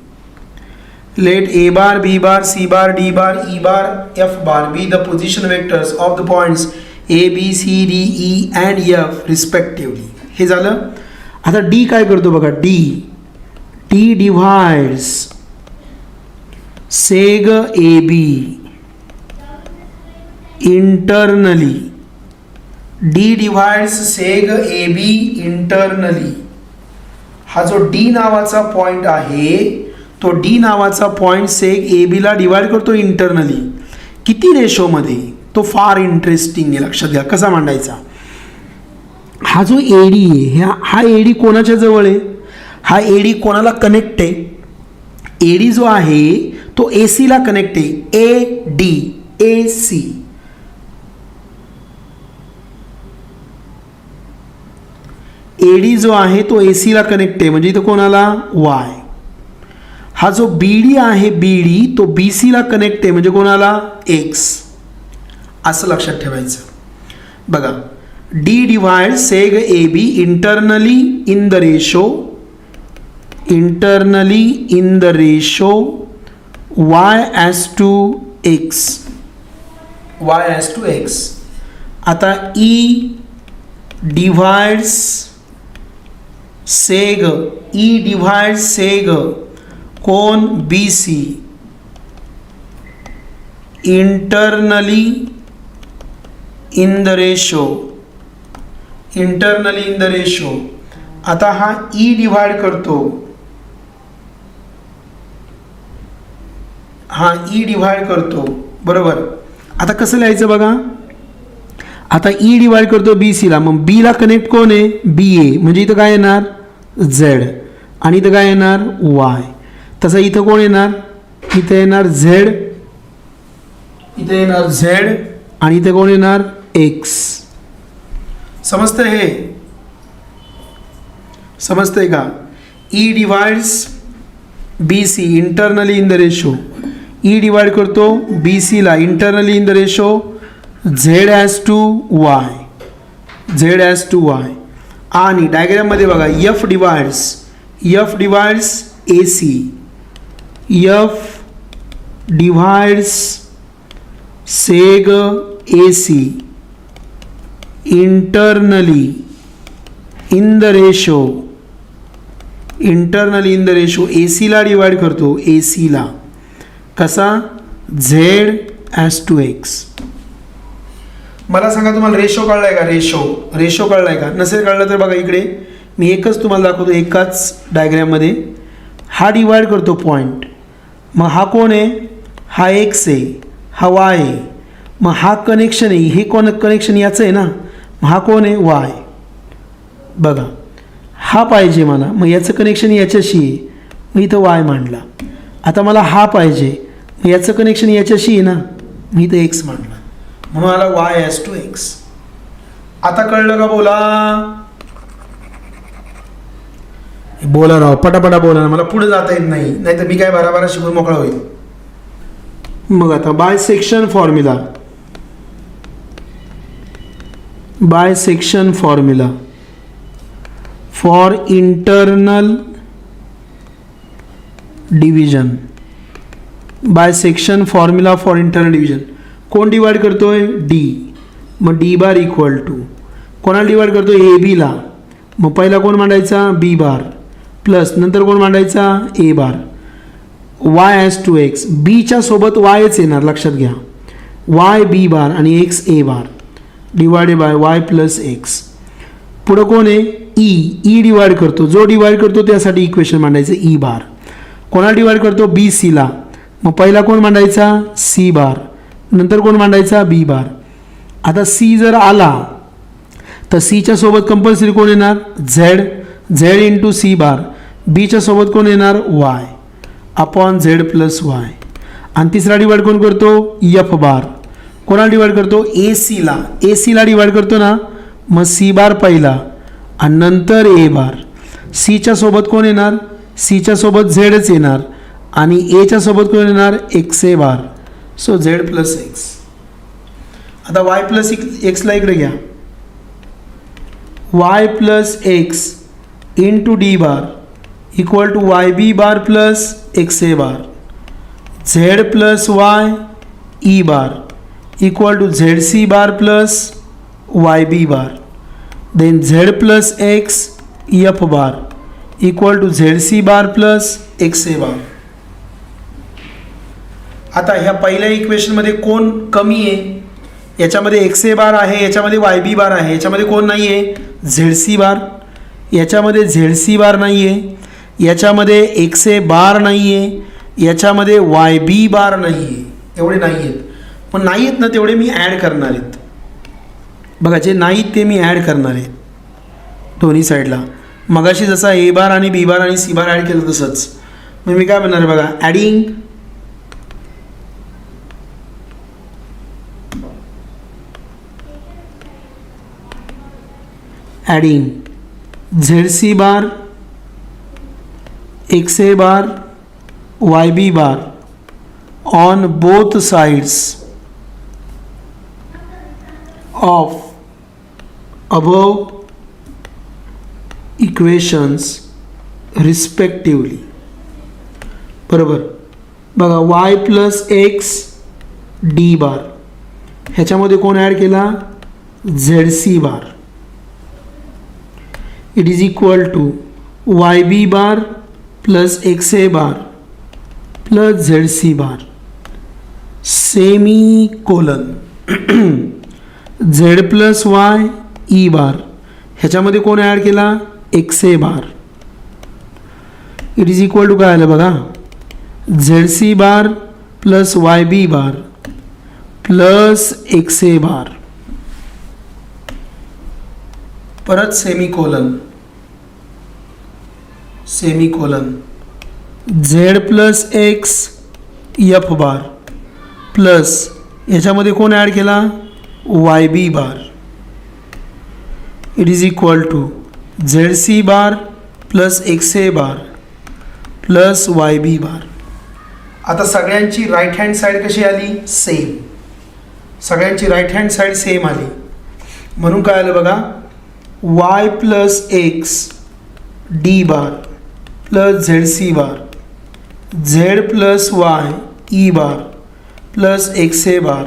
Let A bar, B bar, C bar, D bar, E bar, F bar be the position vectors of the points A, B, C, D, E and F respectively. हे झालं. आता D काय करतो बघा. D divides seg AB internally. D divides seg AB internally. हा जो D नावाचा पॉइंट आहे, तो D नावाचा पॉइंट सेग ए बीला डिवाइड करतो इंटरनली. किती रेशोमध्ये? तो फार इंटरेस्टिंग आहे. लक्षात घ्या कसा मांडायचा. हा जो एडी आहे, हा एडी कोणाच्या जवळ आहे? हा एडी कोणाला कनेक्ट आहे? एडी जो आहे तो ए सी ला कनेक्ट आहे. A D A C. A D जो आहे तो ए सीला कनेक्ट आहे, म्हणजे इथं कोणाला वाय. हा जो बी डी आहे बी डी तो बी सीला कनेक्ट आहे, म्हणजे कोणाला एक्स. असं लक्षात ठेवायचं. बघा, D divide seg A B internally in the ratio y as to x. आता ई डिवाइड्स सेग कोण B C internally in the ratio. आता हा ई डिवाइड करतो, बरोबर. आता कसं लिहायचं बघा, आता ई डिवाइड करतो बी सीला, मग बीला कनेक्ट कोण आहे बी ए, म्हणजे इथं काय येणार झेड आणि इथं काय येणार वाय. तसं इथं कोण येणार, इथं येणार झेड, आणि इथे कोण येणार एक्स. समजतंय का. E divides B C internally in the ratio, E divide करतो बी सीला internally in the ratio z as to y. आणि डायग्राममध्ये बघा F divides A C, seg A C internally in the ratio A सीला डिवाइड करतो, ए सीला कसा झेड ॲज टू एक्स. मला सांगा तुम्हाला रेशो कळलाय का, रेशो कळलाय का. नसेल कळलं तर बघा इकडे मी एकच तुम्हाला दाखवतो, एकाच डायग्राममध्ये हा डिवाइड करतो पॉईंट, मग हा कोण आहे, हा एक्स आहे, हा वाय आहे, मग हा कनेक्शन आहे, हे कोण कनेक्शन याचं आहे ना, मग हा कोण आहे वाय. बघा हा पाहिजे मला, मग याचं कनेक्शन याच्याशी आहे, मग इथं वाय मांडला. आता मला हा पाहिजे, मग याचं कनेक्शन याच्याशी आहे ना, मग इथं एक्स मांडला, म्हणून आला वाय ॲज टू एक्स. आता कळलं का. बोला राव, पटापटा बोला, मला पुढे जाता येत नाही तर मी काय भराभरा शिकून मोकळा होईल. मग आता bisection formula for internal division. कोण डिवाइड करतोय डी, मग डी बार इक्वल टू कोणाला डिवाइड करतो ए बीला, मग पहिला कोण मांडायचा बी बार प्लस नंतर कोण मांडायचा ए बार. वाय ॲज टू एक्स, बीच्या सोबत वायच येणार लक्षात घ्या, वाय बी बार आणि x A bar divided by Y plus x. पुढं कोण आहे ई डिवाइड करतो, जो डिवाइड करतो त्यासाठी इक्वेशन मांडायचं ई बार. कोणाला डिवाइड करतो बी सीला, मग पहिला कोण मांडायचा सी बार नंतर कोण मांडायचा बी बार. आता सी जर आला तर सीच्या सोबत कंपल्सरी कोण येणार झेड इंटू सी बार, बीच्या सोबत कोण येणार Y upon Z plus Y. आणि तिसरा डिवाइड कोण करतो एफ बार, कोणाला डिवाइड करतो ए सीला डिवाइड करतो ना, मग सी बार पहिला आणि नंतर ए बार. सीच्या सोबत कोण येणार, सीच्या सोबत झेडच येणार आणि एच्या सोबत कोण येणार X A bar, so Z plus X. आता वाय प्लस एक्सला इकडे घ्या, Y plus X into D bar equal to Y B bar plus X A bar, Z plus Y E bar equal to Z C bar plus Y B bar, then Z plus X F bar equal to Z C bar plus X A bar. आता ह्या पहिल्या इक्वेशनमध्ये कोण कमी आहे, याच्यामध्ये एक्स ए बार आहे, याच्यामध्ये वाय बी बार आहे, याच्यामध्ये कोण नाही आहे झेड सी बार, याच्यामध्ये झेड सी बार नाही आहे, याच्यामध्ये एक्स ए बार नाही आहे, याच्यामध्ये वाय बी बार नाही आहे. एवढे नाही आहेत, पण नाही आहेत ना तेवढे मी ॲड करणार आहेत. बघा जे नाहीत ते मी ॲड करणार आहे दोन्ही साईडला. मगाशी जसा ए बार आणि बी बार आणि सी बार ॲड केलं तसंच मग मी काय म्हणणार आहे बघा adding ZC bar XA bar YB bar on both sides of above equations respectively. बरोबर. बघा y plus x D bar ह्याच्यामध्ये कोण ॲड केला ZC bar. It is equal to YB bar plus XA bar plus ZC bar semi colon Z plus Y E bar ह्याच्यामध्ये कोण ॲड केला XA bar. It is equal to काय आलं बघा ZC bar plus YB bar plus XA bar परत semicolon Z plus x F bar plus याच्यामध्ये कोण ॲड केला YB bar. It is equal to ZC bar plus XA bar plus YB bar. आता सगळ्यांची राईट हँड साईड कशी आली सेम. सगळ्यांची राईट हँड साईड सेम आली म्हणून काय आलं बघा y plus x D bar plus ZC bar Z plus Y E bar plus XA bar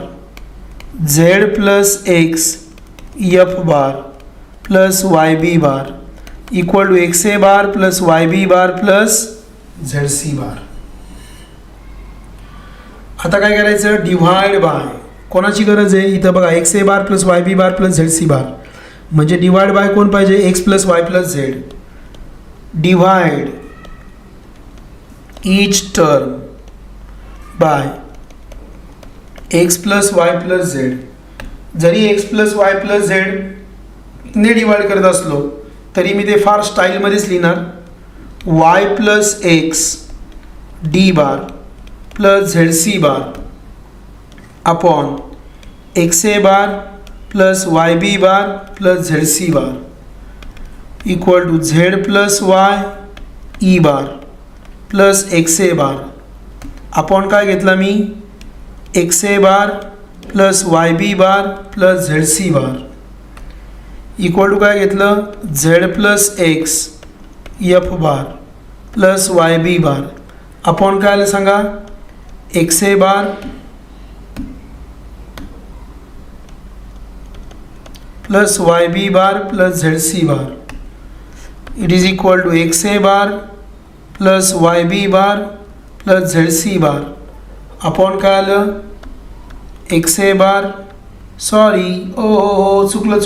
Z plus x F bar plus YB bar equal to XA bar plus YB bar plus ZC bar. आता काय करायचं डिव्हाइड बाय कोणाची गरज आहे इथं बघा XA bar plus YB bar plus ZC bar म्हणजे डिवाइड बाय कोण पाहिजे x plus y plus z. Divide each term by x plus y plus z. जरी x plus y plus z ने डिवाइड करत असलो तरी मी ते फार स्टाईलमध्येच लिहिणार y plus x D bar plus ZC bar upon XA bar plus YB bar plus ZC bar equal to Z plus Y E bar plus XA bar upon काय घेतला मी XA bar plus YB bar plus ZC bar equal to काय घेतलं Z plus x F bar plus YB bar upon काय आलं सांगा XA bar plus YB bar plus ZC bar. It is equal to XA bar plus YB bar plus ZC bar upon काय आलं XA बार सॉरी ओ चुकलं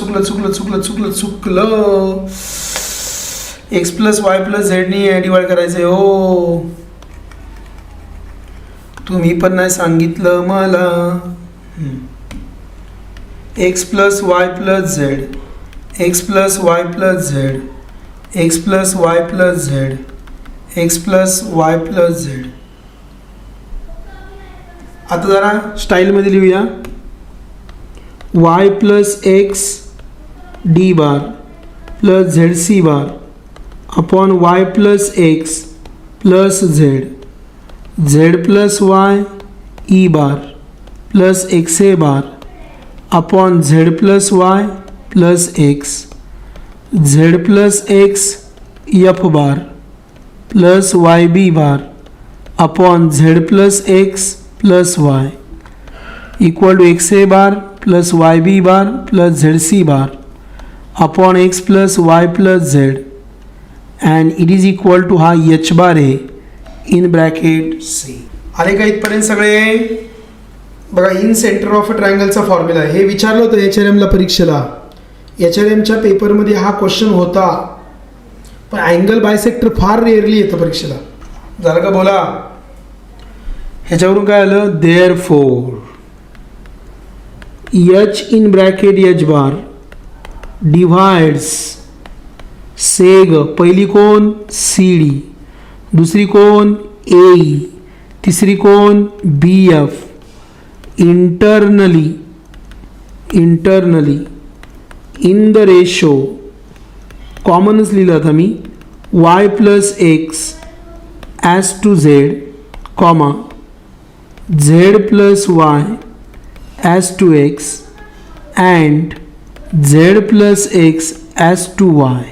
x plus y plus z नी डिवाइड करायचं आहे. हो तुम्ही पण नाही सांगितलं मला. x plus y plus z x plus y plus z x plus y plus z x plus y plus z. आता जरा स्टाईलमध्ये लिहूया y plus x D bar plus ZC bar upon y plus X plus Z plus y E bar plus XA bar upon Z plus y plus x Z plus x F bar plus YB bar upon Z plus X plus y equal to XA bar plus YB bar plus ZC bar upon x plus y plus z and it is equal to हा h बार आहे इन ब्रॅकेट C. आले का इथपर्यंत सगळे. बघा इन सेंटर ऑफ अ ट्रायंगलचा फॉर्म्युला हे विचारलं होतं HRMला परीक्षेला. HRMच्या पेपरमध्ये हा क्वेश्चन होता पण अँगल बायसेक्टर फार रेअरली येतं परीक्षेला. झालं का बोला. ह्याच्यावरून काय आलं therefore H in bracket H bar divides seg पहिली कोण CD दुसरी कोण AE तिसरी कोण BF internally in the ratio कॉमनच लिहिलं आता मी y plus X as to Z comma Z plus Y as to X and Z plus X as to Y.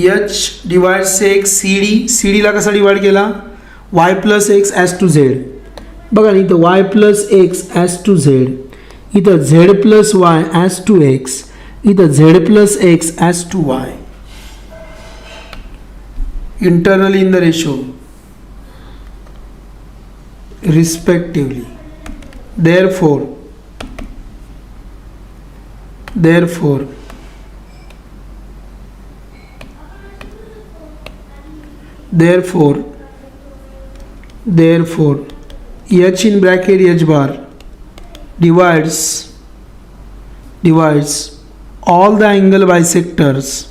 H divides X C D, C डीला कसा डिवाइड केला Y plus X as to Z. बघा इथं Y plus X as to Z, इथं Z plus Y as to X, इथं Z plus X as to Y. Internally in the ratio respectively. Therefore h in bracket h bar divides all the angle bisectors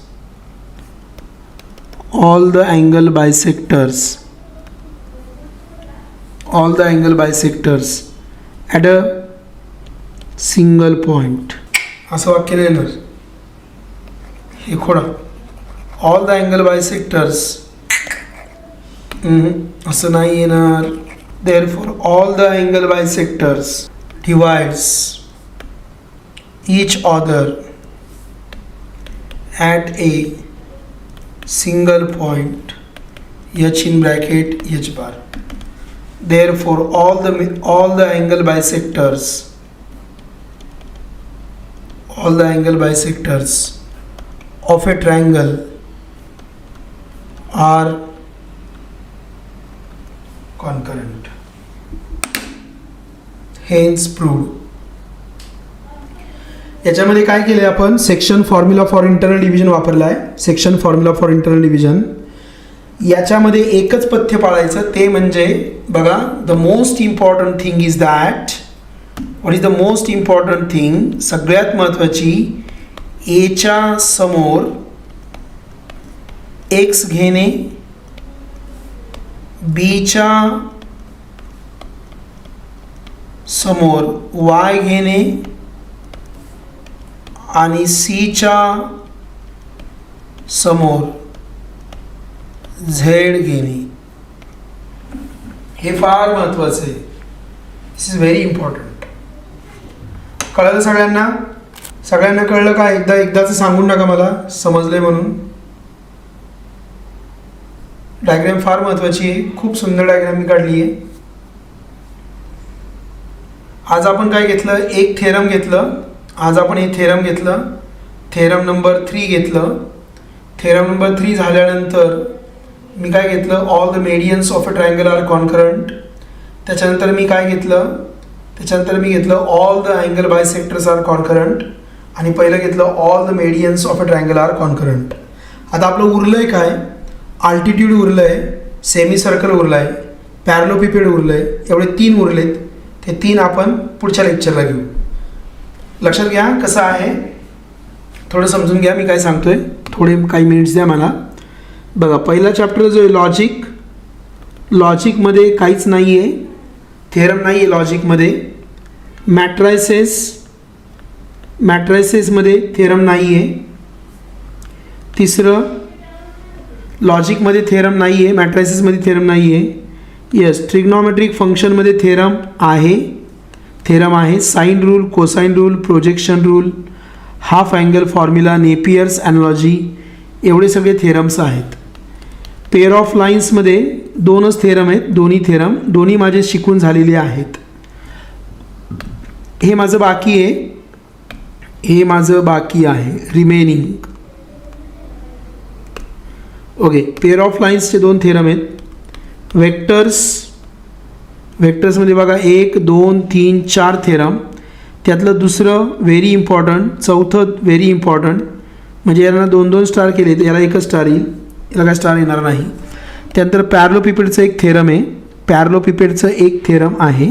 at a single point. असं वाक्य नाही येणार, हे खोडा. ऑल द अँगल बायसेक्टर्स असं नाही येणार. Therefore all the angle bisectors divides each other at a single point h in bracket h bar. Therefore all the angle bisectors of a triangle are concurrent. Hence proved. याच्यामध्ये काय केलं आपण section formula for internal division वापरला आहे. Section formula for internal division याच्यामध्ये एकच पथ्य पाळायचं, ते म्हणजे बघा the most important thing is that. What is the most important thing? सगळ्यात महत्त्वाची, एच्या समोर एक्स घेणे, बीच्या समोर वाय घेणे आणि सीच्या समोर झेड घेणे. हे फार महत्त्वाचं आहे. दिस इज व्हेरी इम्पॉर्टंट. कळलं सगळ्यांना? सगळ्यांना कळलं का? एकदाच सांगून टाका मला, समजले म्हणून. डायग्राम फार महत्त्वाची आहे, खूप सुंदर डायग्राम मी काढली आहे. आज आपण काय घेतलं? एक थेरम घेतलं. आज आपण हे थेरम घेतलं, थेरम नंबर 3 घेतलं. थेरम नंबर 3 झाल्यानंतर मी काय घेतलं? All the medians of a triangle are concurrent. त्याच्यानंतर मी काय घेतलं? त्याच्यानंतर मी घेतलं all the angle bisectors are concurrent. आणि पहिलं घेतलं all the medians of a triangle are concurrent. आता आपलं उरलं आहे काय? आल्टिट्यूड उरलं आहे, सेमी सर्कल उरलं आहे, पॅरलोपिपेड उरलं आहे. एवढे 3 उरलेत. ते 3 आपण पुढच्या लेक्चरला घेऊ. लक्षात घ्या कसं आहे, थोडं समजून घ्या मी काय सांगतोय. थोडे काही मिनिट्स द्या मला. बघा पहिला चॅप्टर जो आहे लॉजिक, लॉजिकमध्ये काहीच नाही आहे, थेरम नाही आहे लॉजिकमध्ये. मॅट्रायसेसमध्ये थेरम नाही आहे. तिसरं, लॉजिकमध्ये थेरम नाही आहे, मॅट्रायसेसमध्ये थेरम नाही आहे. यस, ट्रिग्नॉमेट्रिक फंक्शनमध्ये थेरम आहे. Sine rule, cosine rule, projection rule, half angle formula, Napier's analogy, एवढे सगळे थेरम्स आहेत. पेअर ऑफ लाईन्समध्ये 2च थेरम आहेत. दोन्ही माझे शिकून झालेले आहेत. हे माझं बाकी आहे, रिमेनिंग. ओके, पेअर ऑफ लाईन्सचे 2 थेरम आहेत. वेक्टर्समध्ये बघा 1, 2, 3, 4 थेरम. त्यातलं दुसरं व्हेरी इम्पॉर्टंट, चौथं व्हेरी इम्पॉर्टंट. म्हणजे याला 2-2 स्टार केले तर याला 1 स्टार येईल, याला काय स्टार येणार नाही. त्यानंतर पॅरलोपिपेडचं एक थेरम आहे.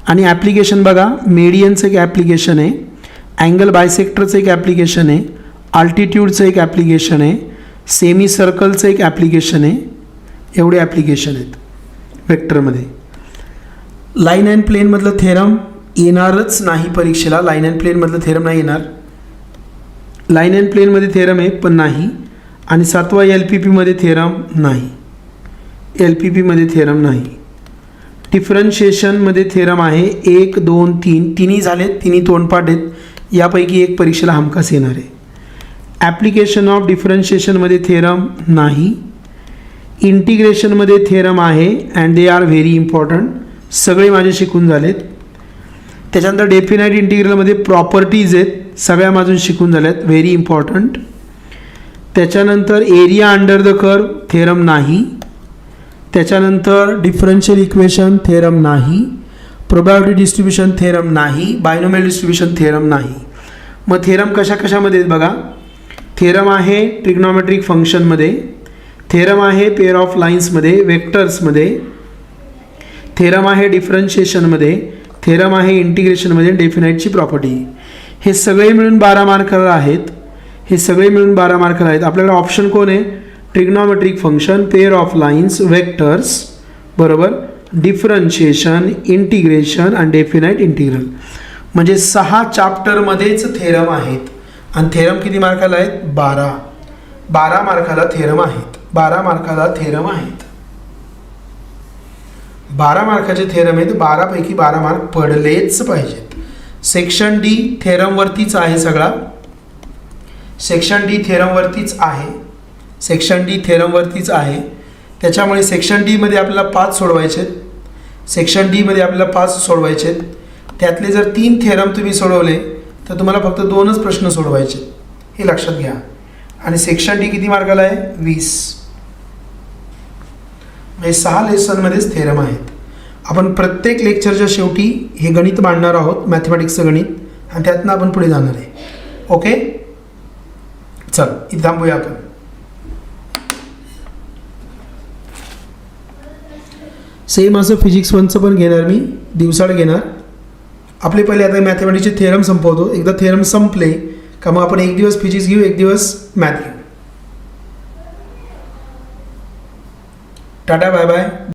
आणि ॲप्लिकेशन बघा, मेडियनचं एक ॲप्लिकेशन आहे, अँगल बायसेक्टरचं एक ॲप्लिकेशन आहे, आल्टिट्यूडचं एक ॲप्लिकेशन आहे, सेमी सर्कलचं एक ॲप्लिकेशन आहे. एवढे ॲप्लिकेशन आहेत वेक्टरमध्ये. लाईन अँड प्लेनमधलं थेरम येणारच नाही परीक्षेला. लाईन अँड प्लेनमधलं थेरम नाही येणार. लाईन अँड प्लेनमध्ये थेरम आहे पण नाही. आणि 7वा LPPमध्ये थेरम नाही. LPPमध्ये थेरम नाही. डिफरन्शिएशनमध्ये थेरम आहे 1 2 3 तिन्ही झालेत, तिन्ही तोंडपाठ आहेत. यापैकी एक परीक्षेला हमखास येणार आहे. ॲप्लिकेशन ऑफ डिफरन्शिएशनमध्ये थेरम नाही. इंटिग्रेशनमध्ये थेरम आहे and they are very important. सगळे माझे शिकून झालेत. त्याच्यानंतर डेफिनाईट इंटिग्रलमध्ये प्रॉपर्टीज आहेत, सगळ्या माझून शिकून झाल्यात, व्हेरी इम्पॉर्टंट. त्याच्यानंतर area under the curve theorem नाही. त्याच्यानंतर डिफरन्शियल इक्वेशन थेरम नाही. प्रोबॅबिलिटी डिस्ट्रीब्युशन थेरम नाही. बायनोमियल डिस्ट्रीब्युशन थेरम नाही. मग थेरम कशा कशामध्ये आहेत बघा. थेरम आहे ट्रिग्नॉमेट्रिक फंक्शनमध्ये, थेरम आहे पेअर ऑफ लाईन्समध्ये, वेक्टर्समध्ये, थेरम आहे डिफरन्शिएशनमध्ये, थेरम आहे इंटिग्रेशनमध्ये, डेफिनाईटची प्रॉपर्टी. हे सगळे मिळून 12 मार्कला आहेत. हे सगळे मिळून 12 मार्कला आहेत. आपल्याकडे ऑप्शन कोण आहे. Trigonometric function, pair of lines, vectors, बरोबर, डिफरन्शिएशन, इंटिग्रेशन आणि डेफिनाईट इंटिग्रल. म्हणजे 6 चॅप्टरमध्येच थेरम आहेत. आणि थेरम किती मार्काला आहेत. 12. 12 मार्काला थेरम आहेत. 12 मार्काला थेरम आहेत. 12 मार्काचे थेरम आहेत. 12 पैकी 12 मार्क पडलेच पाहिजेत. सेक्शन डी थेरमवरतीच आहे सगळा. सेक्शन डी थेरमवरतीच आहे. सेक्शन डी थेरमवरतीच आहे. त्याच्यामुळे सेक्शन डीमध्ये आपल्याला 5 सोडवायचे आहेत. सेक्शन डीमध्ये आपल्याला 5 सोडवायचे आहेत. त्यातले जर 3 थेरम तुम्ही सोडवले तर तुम्हाला फक्त 2च प्रश्न सोडवायचे, हे लक्षात घ्या. आणि सेक्शन डी किती मार्काला आहे. 20. म्हणजे 6 लेसनमध्येच थेरम आहेत. आपण प्रत्येक लेक्चरच्या शेवटी हे गणित मांडणार आहोत, मॅथमॅटिक्सचं गणित, आणि त्यातनं आपण पुढे जाणार आहे. ओके, चल इथं थांबूया आपण. सेम असं फिजिक्स 1चं पण घेणार मी, दिवसाड घेणार. आपले पहिले आता मॅथमॅटिक्सचे थेरम संपवतो. एकदा थेरम संपले का मग आपण एक दिवस फिजिक्स घेऊ, एक दिवस मॅथ घेऊ. Tata bye bye.